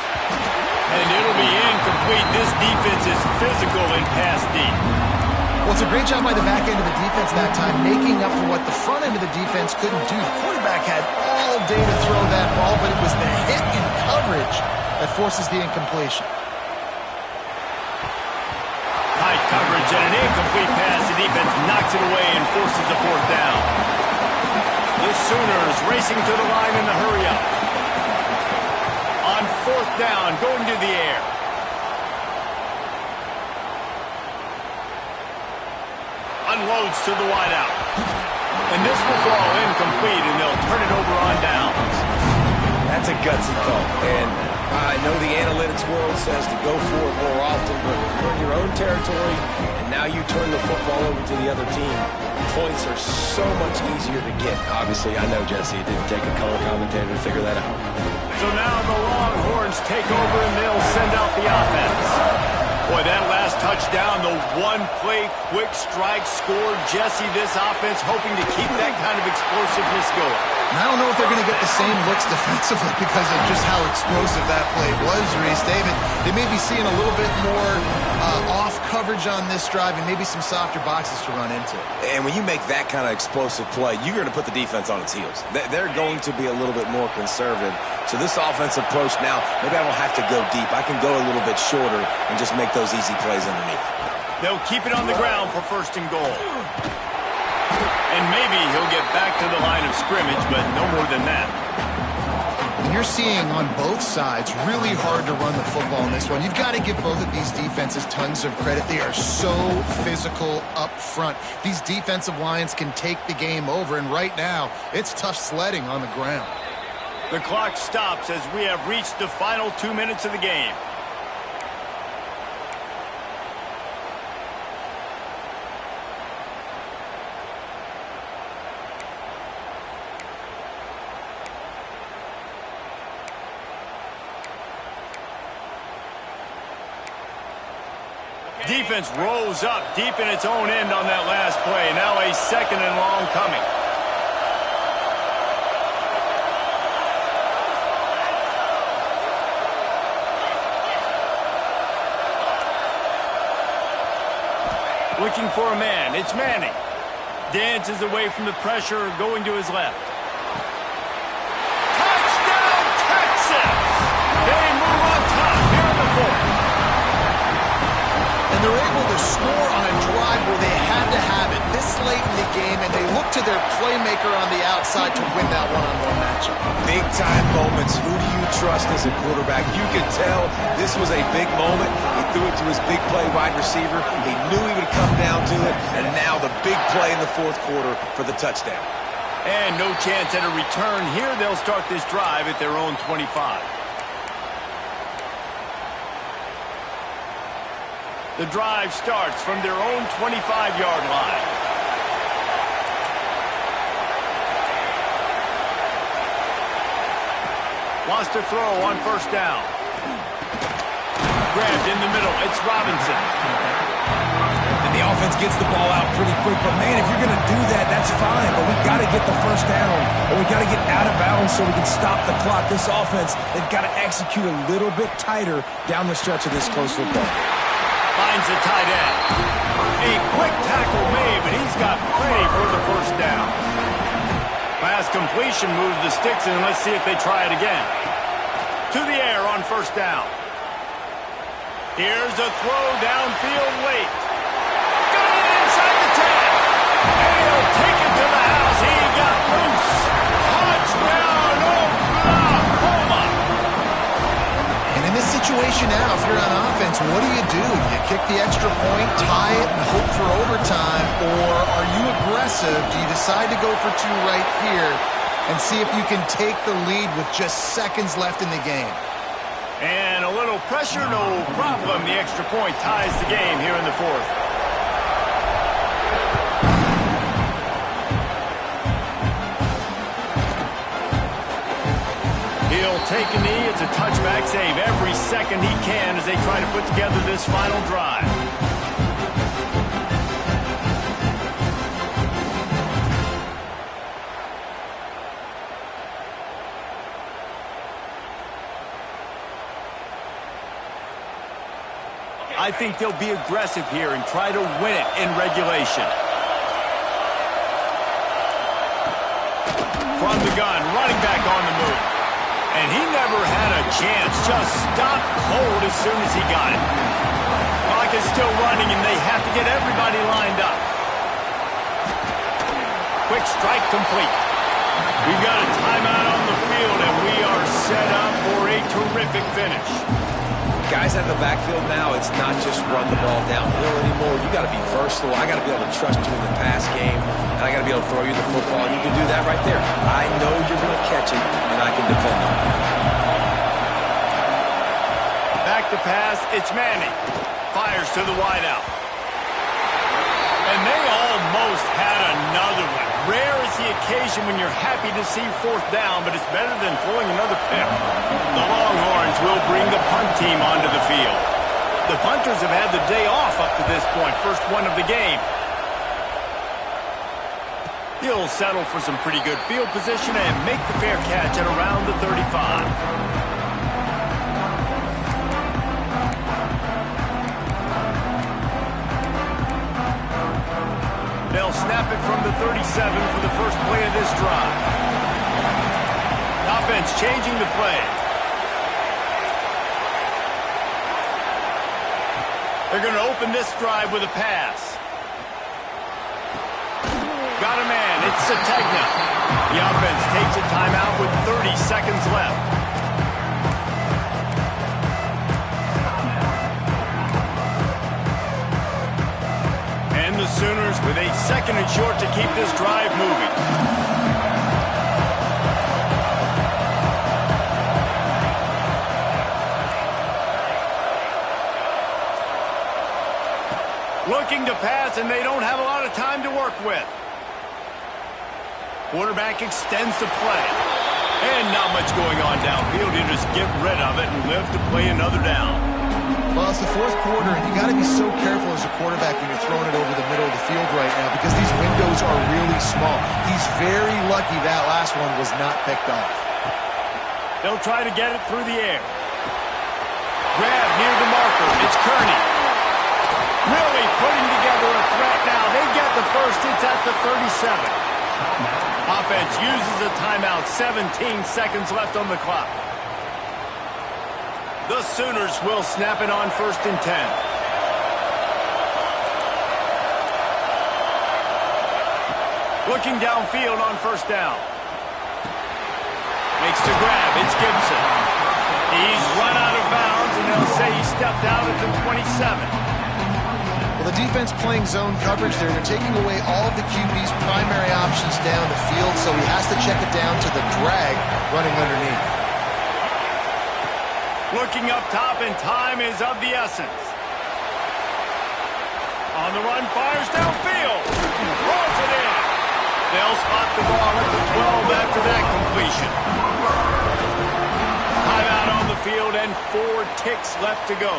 And it'll be incomplete. This defense is physical and pass deep. Well, it's a great job by the back end of the defense that time, making up for what the front end of the defense couldn't do. The quarterback had all day to throw that ball, but it was the hit in coverage that forces the incompletion. Tight coverage and an incomplete pass. The defense knocks it away and forces the fourth down. The Sooners racing to the line in the hurry-up. On fourth down, going to the air. Unloads to the wideout. And this will fall incomplete, and they'll turn it over on downs. That's a gutsy call. And I know the analytics world says to go for it more often, but you're in your own territory, and now you turn the football over to the other team. Points are so much easier to get. Obviously, I know, Jesse, it didn't take a color commentator to figure that out. So now the Longhorns take over, and they'll send out the offense. Boy, that last touchdown, the one-play quick strike scored. Jesse, this offense hoping to keep that kind of explosiveness going. And I don't know if they're going to get the same looks defensively because of just how explosive that play was, Reese. David, they may be seeing a little bit more off coverage on this drive and maybe some softer boxes to run into. And when you make that kind of explosive play, you're going to put the defense on its heels. They're going to be a little bit more conservative. So this offensive approach now, maybe I don't have to go deep. I can go a little bit shorter and just make those easy plays underneath. They'll keep it on the ground for first and goal. And maybe he'll get back to the line of scrimmage, but no more than that. And you're seeing on both sides really hard to run the football in this one. You've got to give both of these defenses tons of credit. They are so physical up front. These defensive lines can take the game over, and right now, it's tough sledding on the ground. The clock stops as we have reached the final 2 minutes of the game. Defense rolls up deep in its own end on that last play. Now a second and long coming. Looking for a man. It's Manning. Dances away from the pressure, going to his left. Touchdown, Texas! They move on top here in the fourth. And they're able to score on a drive where they had to have it this late in the game, and they look to their playmaker on the outside to win that one-on-one matchup. Big-time moments. Who do you trust as a quarterback? You could tell this was a big moment. He threw it to his big play wide receiver. He knew he would come down to it, and now the big play in the fourth quarter for the touchdown. And no chance at a return here. They'll start this drive at their own 25. The drive starts from their own 25-yard line. Wants to throw on first down. Grabbed in the middle. It's Robinson. And the offense gets the ball out pretty quick. But, man, if you're going to do that, that's fine. But we've got to get the first down, or we've got to get out of bounds so we can stop the clock. This offense, they've got to execute a little bit tighter down the stretch of this close football. Finds the tight end. A quick tackle made, but he's got plenty for the first down. Pass completion moves the sticks, and let's see if they try it again. To the air on first down. Here's a throw downfield late. Got it inside the 10. And he'll take it to the house. He got loose. Touchdown, Oklahoma. And in this situation now, if you're on offense, what do? You kick the extra point, tie it, and hope for overtime, or are you aggressive? Do you decide to go for two right here and see if you can take the lead with just seconds left in the game? And a little pressure, no problem. The extra point ties the game here in the fourth. He'll take a knee. It's a touchback save every second he can as they try to put together this final drive. I think they'll be aggressive here and try to win it in regulation. From the gun, running back on the move. And he never had a chance, just stopped cold as soon as he got it. Clock is still running, and they have to get everybody lined up. Quick strike complete. We've got a timeout on the field, and we are set up for a terrific finish. Guys at the backfield now, it's not just run the ball downhill anymore. You got to be versatile. I got to be able to trust you in the pass game, and I got to be able to throw you the football, and you can do that right there. I know you're going to catch it, and I can depend on it. Back to pass, it's Manning. Fires to the wideout. And they almost had another one. Rare is the occasion when you're happy to see fourth down, but it's better than throwing another pick. The Longhorns will bring the punt team onto the field. The punters have had the day off up to this point, first one of the game. He'll settle for some pretty good field position and make the fair catch at around the 35. They'll snap it from the 37 for the first play of this drive. Offense changing the play. They're going to open this drive with a pass. Got a man. It's Sategna. The offense takes a timeout with 30 seconds left. And the Sooners with a second and short to keep this drive moving. Looking to pass, and they don't have a lot of time to work with. Quarterback extends the play. And not much going on downfield. You just get rid of it and live to play another down. Well, it's the fourth quarter, and you got to be so careful as a quarterback when you're throwing it over the middle of the field right now because these windows are really small. He's very lucky that last one was not picked off. They'll try to get it through the air. Grab near the marker. It's Kearney. Really putting together a threat now. They get the first. It's at the 37. Offense uses a timeout. 17 seconds left on the clock. The Sooners will snap it on 1st and 10. Looking downfield on 1st down. Makes the grab. It's Gibson. He's run out of bounds, and they'll say he stepped out at the 27. Well, the defense playing zone coverage there. They're taking away all of the QB's primary options down the field, so he has to check it down to the drag running underneath. Looking up top, and time is of the essence. On the run, fires downfield. Rolls it in. They'll spot the ball at the 12 after that completion. Timeout on the field and 4 ticks left to go.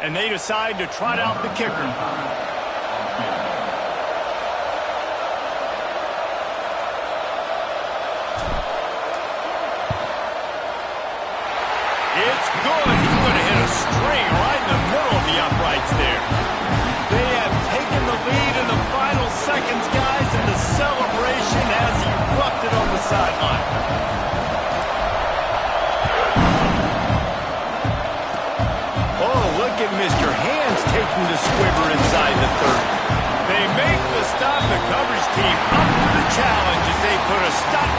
And they decide to trot out the kicker. It's good. He's going to hit a string right in the middle of the uprights there. They have taken the lead in the final seconds, guys, and the celebration has erupted on the sideline. Look at Mr. Hands taking the squibber inside the 30. They make the stop. The coverage team up to the challenge as they put a stop